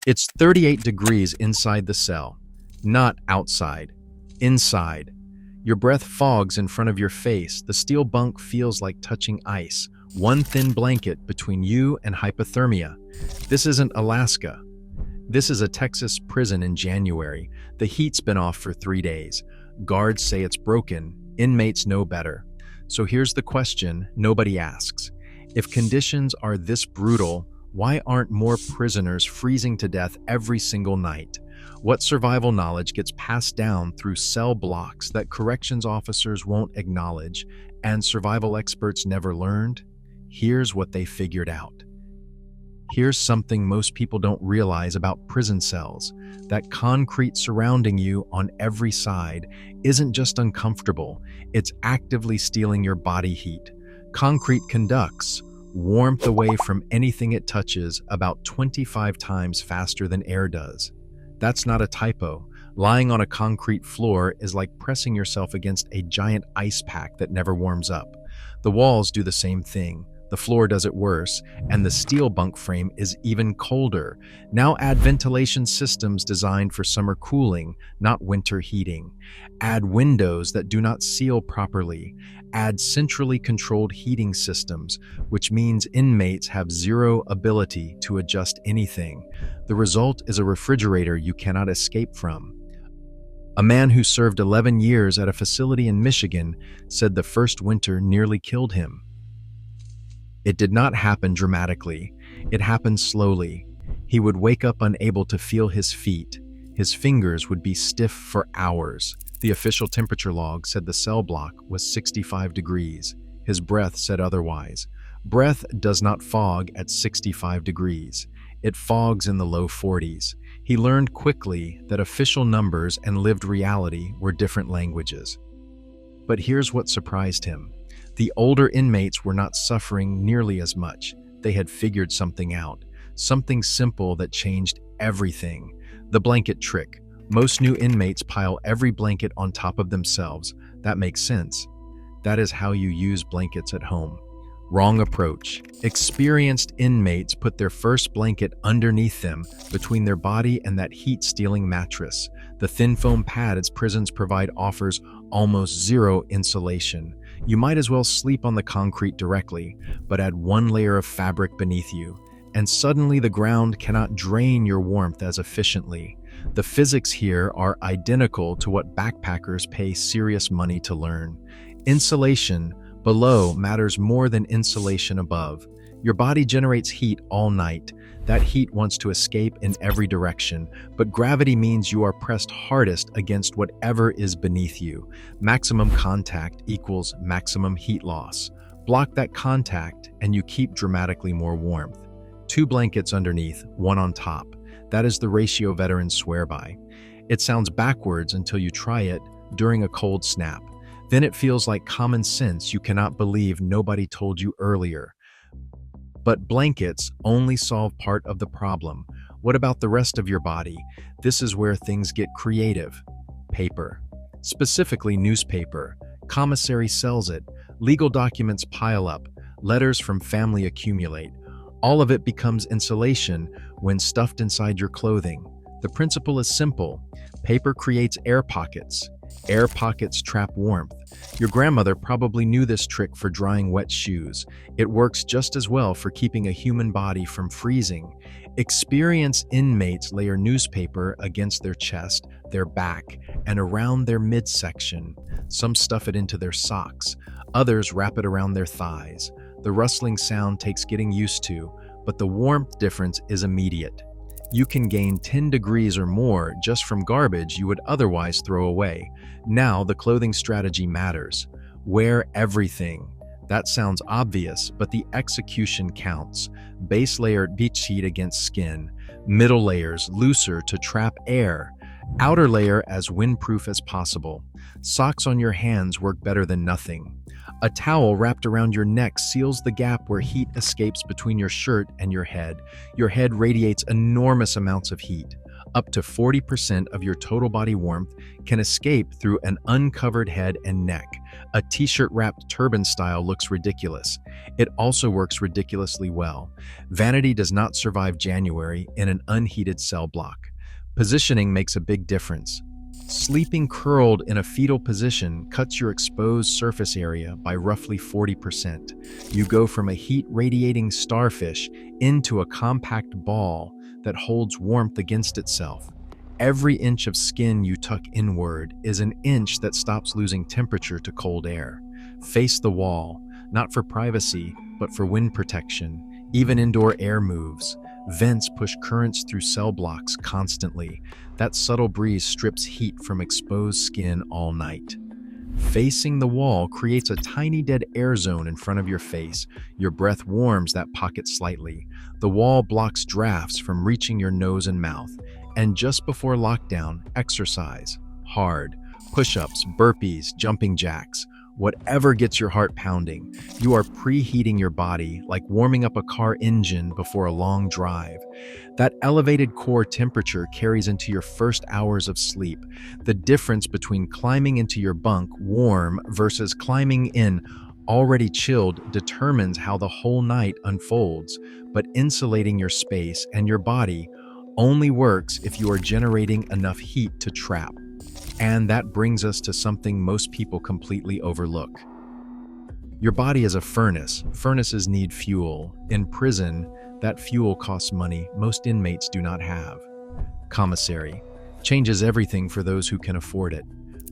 It's 38 degrees inside the cell, not outside, inside. Your breath fogs in front of your face. The steel bunk feels like touching ice, one thin blanket between you and hypothermia. This isn't Alaska. This is a Texas prison in January. The heat's been off for 3 days. Guards say it's broken. Inmates know better. So here's the question nobody asks. If conditions are this brutal, why aren't more prisoners freezing to death every single night? What survival knowledge gets passed down through cell blocks that corrections officers won't acknowledge and survival experts never learned? Here's what they figured out. Here's something most people don't realize about prison cells. That concrete surrounding you on every side isn't just uncomfortable, it's actively stealing your body heat. Concrete conducts warmth away from anything it touches about 25 times faster than air does. That's not a typo. Lying on a concrete floor is like pressing yourself against a giant ice pack that never warms up. The walls do the same thing. The floor does it worse, and the steel bunk frame is even colder. Now add ventilation systems designed for summer cooling, not winter heating. Add windows that do not seal properly. Add centrally controlled heating systems, which means inmates have zero ability to adjust anything. The result is a refrigerator you cannot escape from. A man who served 11 years at a facility in Michigan said the first winter nearly killed him. It did not happen dramatically. It happened slowly. He would wake up unable to feel his feet. His fingers would be stiff for hours. The official temperature log said the cell block was 65 degrees. His breath said otherwise. Breath does not fog at 65 degrees. It fogs in the low 40s. He learned quickly that official numbers and lived reality were different languages. But here's what surprised him. The older inmates were not suffering nearly as much. They had figured something out, something simple that changed everything. The blanket trick. Most new inmates pile every blanket on top of themselves. That makes sense. That is how you use blankets at home. Wrong approach. Experienced inmates put their first blanket underneath them, between their body and that heat-stealing mattress. The thin foam pad its prisons provide offers almost zero insulation. You might as well sleep on the concrete directly, but add one layer of fabric beneath you, and suddenly the ground cannot drain your warmth as efficiently. The physics here are identical to what backpackers pay serious money to learn. Insulation below matters more than insulation above. Your body generates heat all night. That heat wants to escape in every direction, but gravity means you are pressed hardest against whatever is beneath you. Maximum contact equals maximum heat loss. Block that contact and you keep dramatically more warmth. 2 blankets underneath, 1 on top. That is the ratio veterans swear by. It sounds backwards until you try it during a cold snap. Then it feels like common sense you cannot believe nobody told you earlier. But blankets only solve part of the problem. What about the rest of your body? This is where things get creative. Paper. Specifically newspaper. Commissary sells it. Legal documents pile up. Letters from family accumulate. All of it becomes insulation when stuffed inside your clothing. The principle is simple. Paper creates air pockets. Air pockets trap warmth. Your grandmother probably knew this trick for drying wet shoes. It works just as well for keeping a human body from freezing. Experienced inmates layer newspaper against their chest, their back, and around their midsection. Some stuff it into their socks. Others wrap it around their thighs. The rustling sound takes getting used to, but the warmth difference is immediate. You can gain 10 degrees or more just from garbage you would otherwise throw away. Now the clothing strategy matters. Wear everything. That sounds obvious, but the execution counts. Base layer beach heat against skin. Middle layers looser to trap air. Outer layer as windproof as possible. Socks on your hands work better than nothing. A towel wrapped around your neck seals the gap where heat escapes between your shirt and your head. Your head radiates enormous amounts of heat. Up to 40% of your total body warmth can escape through an uncovered head and neck. A t-shirt wrapped turban style looks ridiculous. It also works ridiculously well. Vanity does not survive January in an unheated cell block. Positioning makes a big difference. Sleeping curled in a fetal position cuts your exposed surface area by roughly 40%. You go from a heat-radiating starfish into a compact ball that holds warmth against itself. Every inch of skin you tuck inward is an inch that stops losing temperature to cold air. Face the wall, not for privacy, but for wind protection. Even indoor air moves. Vents push currents through cell blocks constantly. That subtle breeze strips heat from exposed skin all night. Facing the wall creates a tiny dead air zone in front of your face. Your breath warms that pocket slightly. The wall blocks drafts from reaching your nose and mouth. And just before lockdown, exercise. Hard. Push-ups, burpees, jumping jacks. Whatever gets your heart pounding. You are preheating your body like warming up a car engine before a long drive. That elevated core temperature carries into your first hours of sleep. The difference between climbing into your bunk warm versus climbing in already chilled determines how the whole night unfolds. But insulating your space and your body only works if you are generating enough heat to trap. And that brings us to something most people completely overlook. Your body is a furnace. Furnaces need fuel. In prison, that fuel costs money most inmates do not have. Commissary changes everything for those who can afford it.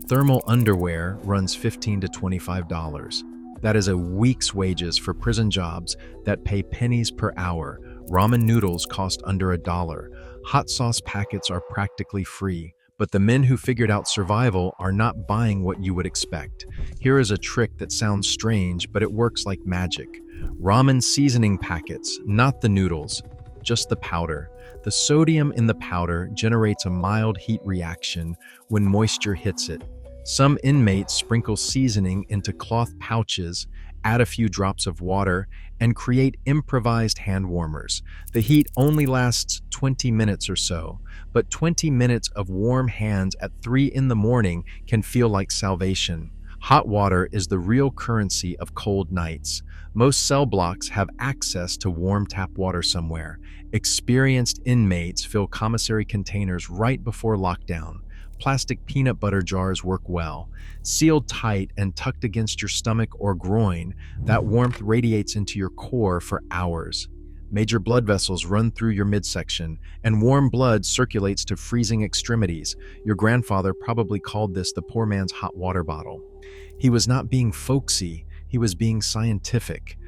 Thermal underwear runs $15 to $25. That is a week's wages for prison jobs that pay pennies per hour. Ramen noodles cost under $1. Hot sauce packets are practically free. But the men who figured out survival are not buying what you would expect. Here is a trick that sounds strange, but it works like magic. Ramen seasoning packets, not the noodles, just the powder. The sodium in the powder generates a mild heat reaction when moisture hits it. Some inmates sprinkle seasoning into cloth pouches, add a few drops of water, and create improvised hand warmers. The heat only lasts 20 minutes or so, but 20 minutes of warm hands at 3 in the morning can feel like salvation. Hot water is the real currency of cold nights. Most cell blocks have access to warm tap water somewhere. Experienced inmates fill commissary containers right before lockdown. Plastic peanut butter jars work well. Sealed tight and tucked against your stomach or groin, that warmth radiates into your core for hours. Major blood vessels run through your midsection, and warm blood circulates to freezing extremities. Your grandfather probably called this the poor man's hot water bottle. He was not being folksy, he was being scientific.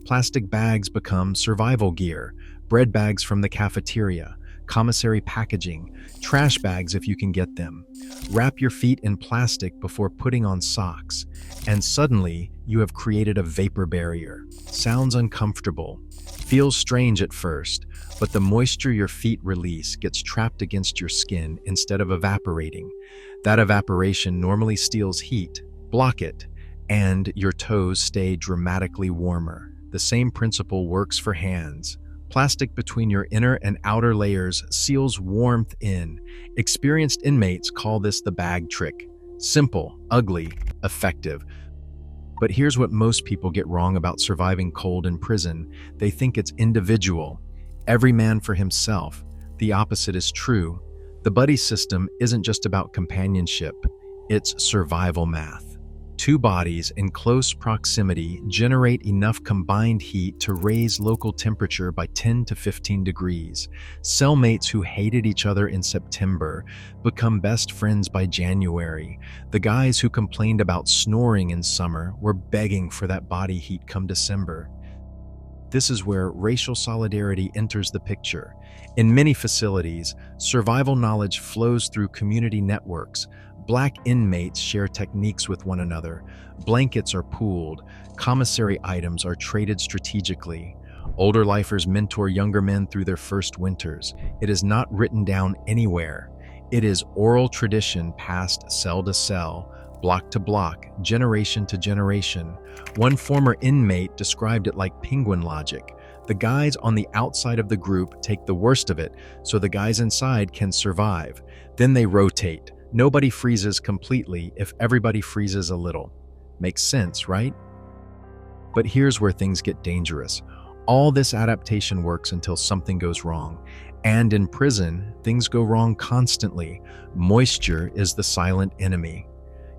Plastic bags become survival gear, bread bags from the cafeteria, commissary packaging, trash bags if you can get them. Wrap your feet in plastic before putting on socks, and suddenly you have created a vapor barrier. Sounds uncomfortable, feels strange at first, but the moisture your feet release gets trapped against your skin instead of evaporating. That evaporation normally steals heat. Block it, and your toes stay dramatically warmer. The same principle works for hands. Plastic between your inner and outer layers seals warmth in. Experienced inmates call this the bag trick. Simple, ugly, effective. But here's what most people get wrong about surviving cold in prison. They think it's individual. Every man for himself. The opposite is true. The buddy system isn't just about companionship. It's survival math. Two bodies in close proximity generate enough combined heat to raise local temperature by 10 to 15 degrees. Cellmates who hated each other in September become best friends by January. The guys who complained about snoring in summer were begging for that body heat come December. This is where racial solidarity enters the picture. In many facilities, survival knowledge flows through community networks. Black inmates share techniques with one another. Blankets are pooled. Commissary items are traded strategically. Older lifers mentor younger men through their first winters. It is not written down anywhere. It is oral tradition passed cell to cell, block to block, generation to generation. One former inmate described it like penguin logic. The guys on the outside of the group take the worst of it, so the guys inside can survive. Then they rotate. Nobody freezes completely if everybody freezes a little. Makes sense, right? But here's where things get dangerous. All this adaptation works until something goes wrong. And in prison, things go wrong constantly. Moisture is the silent enemy.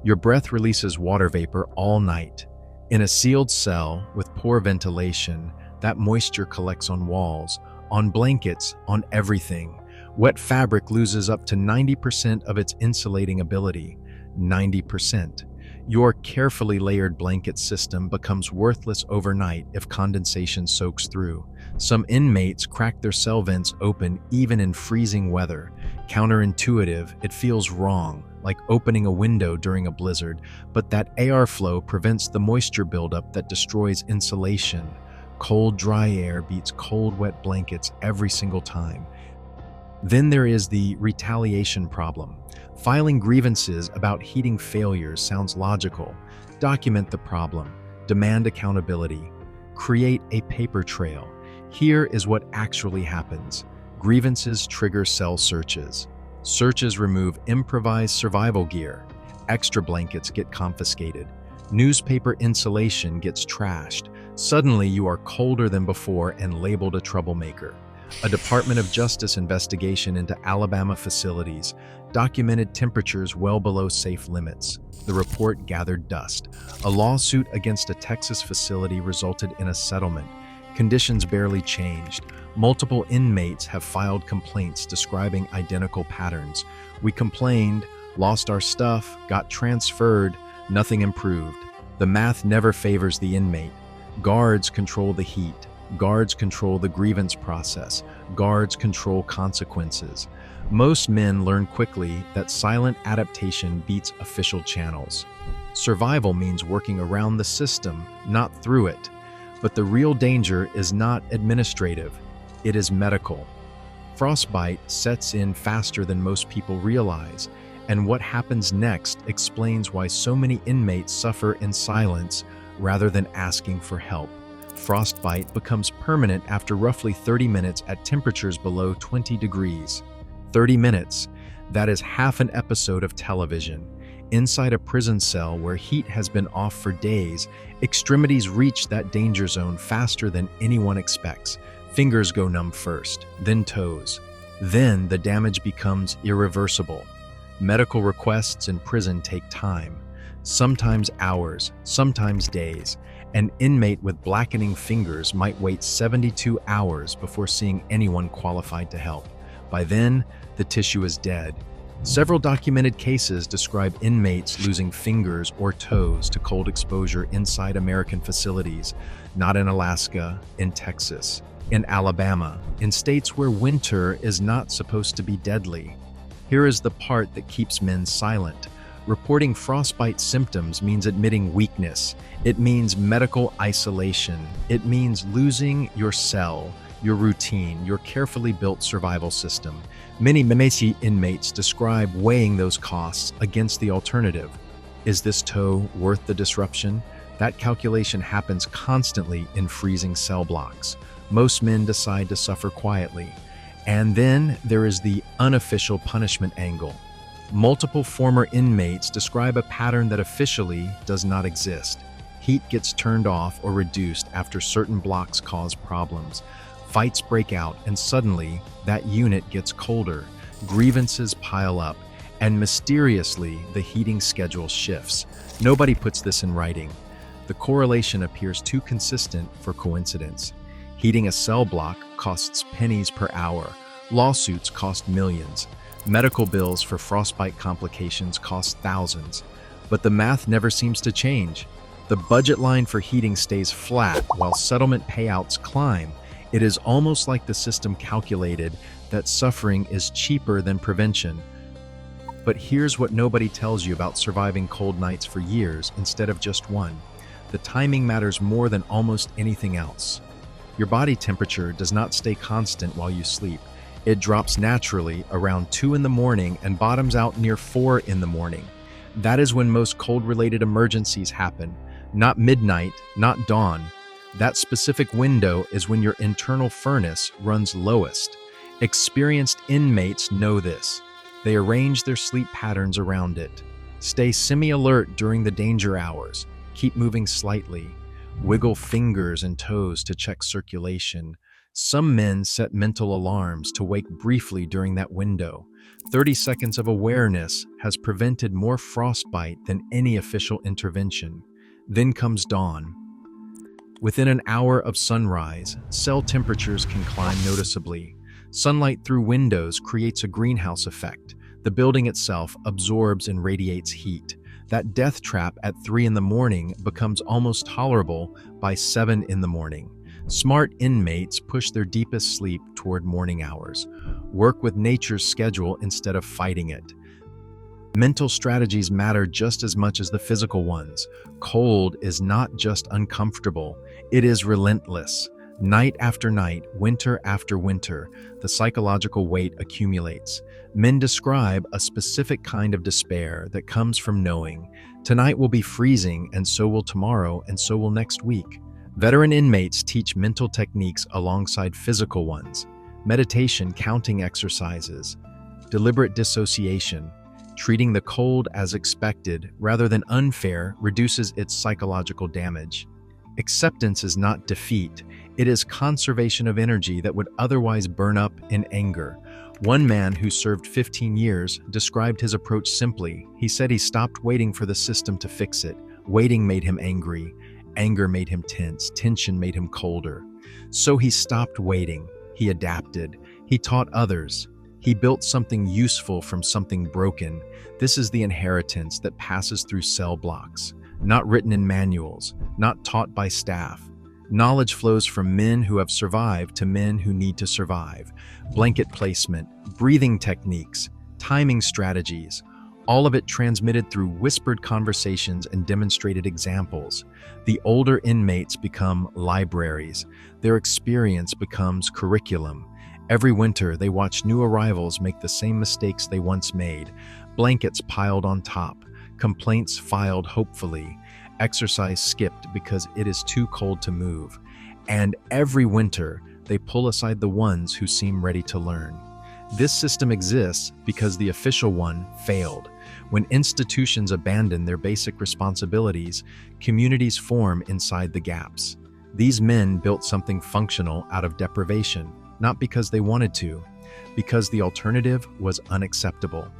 Your breath releases water vapor all night. In a sealed cell with poor ventilation, that moisture collects on walls, on blankets, on everything. Wet fabric loses up to 90% of its insulating ability. 90%. Your carefully layered blanket system becomes worthless overnight if condensation soaks through. Some inmates crack their cell vents open even in freezing weather. Counterintuitive, it feels wrong, like opening a window during a blizzard, but that air flow prevents the moisture buildup that destroys insulation. Cold, dry air beats cold, wet blankets every single time. Then there is the retaliation problem. Filing grievances about heating failures sounds logical. Document the problem, demand accountability, create a paper trail. Here is what actually happens. Grievances trigger cell searches. Searches remove improvised survival gear. Extra blankets get confiscated. Newspaper insulation gets trashed. Suddenly you are colder than before and labeled a troublemaker. A Department of Justice investigation into Alabama facilities documented temperatures well below safe limits. The report gathered dust. A lawsuit against a Texas facility resulted in a settlement. Conditions barely changed. Multiple inmates have filed complaints describing identical patterns. We complained, lost our stuff, got transferred, nothing improved. The math never favors the inmate. Guards control the heat. Guards control the grievance process. Guards control consequences. Most men learn quickly that silent adaptation beats official channels. Survival means working around the system, not through it. But the real danger is not administrative, it is medical. Frostbite sets in faster than most people realize, and what happens next explains why so many inmates suffer in silence rather than asking for help. Frostbite becomes permanent after roughly 30 minutes at temperatures below 20 degrees. 30 minutes, that is half an episode of television. Inside a prison cell where heat has been off for days, extremities reach that danger zone faster than anyone expects. Fingers go numb first, then toes. Then the damage becomes irreversible. Medical requests in prison take time, sometimes hours, sometimes days. An inmate with blackening fingers might wait 72 hours before seeing anyone qualified to help. By then, the tissue is dead. Several documented cases describe inmates losing fingers or toes to cold exposure inside American facilities, not in Alaska, in Texas, in Alabama, in states where winter is not supposed to be deadly. Here is the part that keeps men silent. Reporting frostbite symptoms means admitting weakness. It means medical isolation. It means losing your cell, your routine, your carefully built survival system. Many inmates describe weighing those costs against the alternative. Is this toe worth the disruption? That calculation happens constantly in freezing cell blocks. Most men decide to suffer quietly. And then there is the unofficial punishment angle. Multiple former inmates describe a pattern that officially does not exist. Heat gets turned off or reduced after certain blocks cause problems. Fights break out, and suddenly that unit gets colder. Grievances pile up, and mysteriously the heating schedule shifts. Nobody puts this in writing. The correlation appears too consistent for coincidence. Heating a cell block costs pennies per hour. Lawsuits cost millions. Medical bills for frostbite complications cost thousands. But the math never seems to change. The budget line for heating stays flat while settlement payouts climb. It is almost like the system calculated that suffering is cheaper than prevention. But here's what nobody tells you about surviving cold nights for years instead of just one. The timing matters more than almost anything else. Your body temperature does not stay constant while you sleep. It drops naturally around 2 in the morning and bottoms out near 4 in the morning. That is when most cold-related emergencies happen. Not midnight, not dawn. That specific window is when your internal furnace runs lowest. Experienced inmates know this. They arrange their sleep patterns around it. Stay semi-alert during the danger hours. Keep moving slightly. Wiggle fingers and toes to check circulation. Some men set mental alarms to wake briefly during that window. 30 seconds of awareness has prevented more frostbite than any official intervention. Then comes dawn. Within an hour of sunrise, cell temperatures can climb noticeably. Sunlight through windows creates a greenhouse effect. The building itself absorbs and radiates heat. That death trap at 3 in the morning becomes almost tolerable by 7 in the morning. Smart inmates push their deepest sleep toward morning hours. Work with nature's schedule instead of fighting it. Mental strategies matter just as much as the physical ones. Cold is not just uncomfortable, it is relentless. Night after night, winter after winter, the psychological weight accumulates. Men describe a specific kind of despair that comes from knowing, tonight will be freezing, and so will tomorrow, and so will next week. Veteran inmates teach mental techniques alongside physical ones. Meditation, counting exercises, deliberate dissociation. Treating the cold as expected rather than unfair reduces its psychological damage. Acceptance is not defeat, it is conservation of energy that would otherwise burn up in anger. One man who served 15 years described his approach simply. He said he stopped waiting for the system to fix it. Waiting made him angry. Anger made him tense. Tension made him colder. So he stopped waiting. He adapted. He taught others. He built something useful from something broken. This is the inheritance that passes through cell blocks, not written in manuals, not taught by staff. Knowledge flows from men who have survived to men who need to survive. Blanket placement, breathing techniques, timing strategies, all of it transmitted through whispered conversations and demonstrated examples. The older inmates become libraries. Their experience becomes curriculum. Every winter, they watch new arrivals make the same mistakes they once made. Blankets piled on top, complaints filed hopefully, exercise skipped because it is too cold to move. And every winter, they pull aside the ones who seem ready to learn. This system exists because the official one failed. When institutions abandon their basic responsibilities, communities form inside the gaps. These men built something functional out of deprivation, not because they wanted to, because the alternative was unacceptable.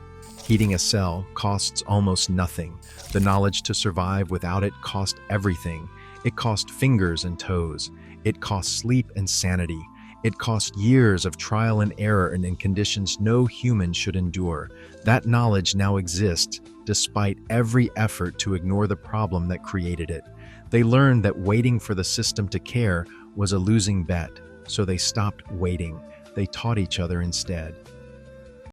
Heating a cell costs almost nothing. The knowledge to survive without it cost everything. It cost fingers and toes. It cost sleep and sanity. It cost years of trial and error and in conditions no human should endure. That knowledge now exists despite every effort to ignore the problem that created it. They learned that waiting for the system to care was a losing bet, so they stopped waiting. They taught each other instead.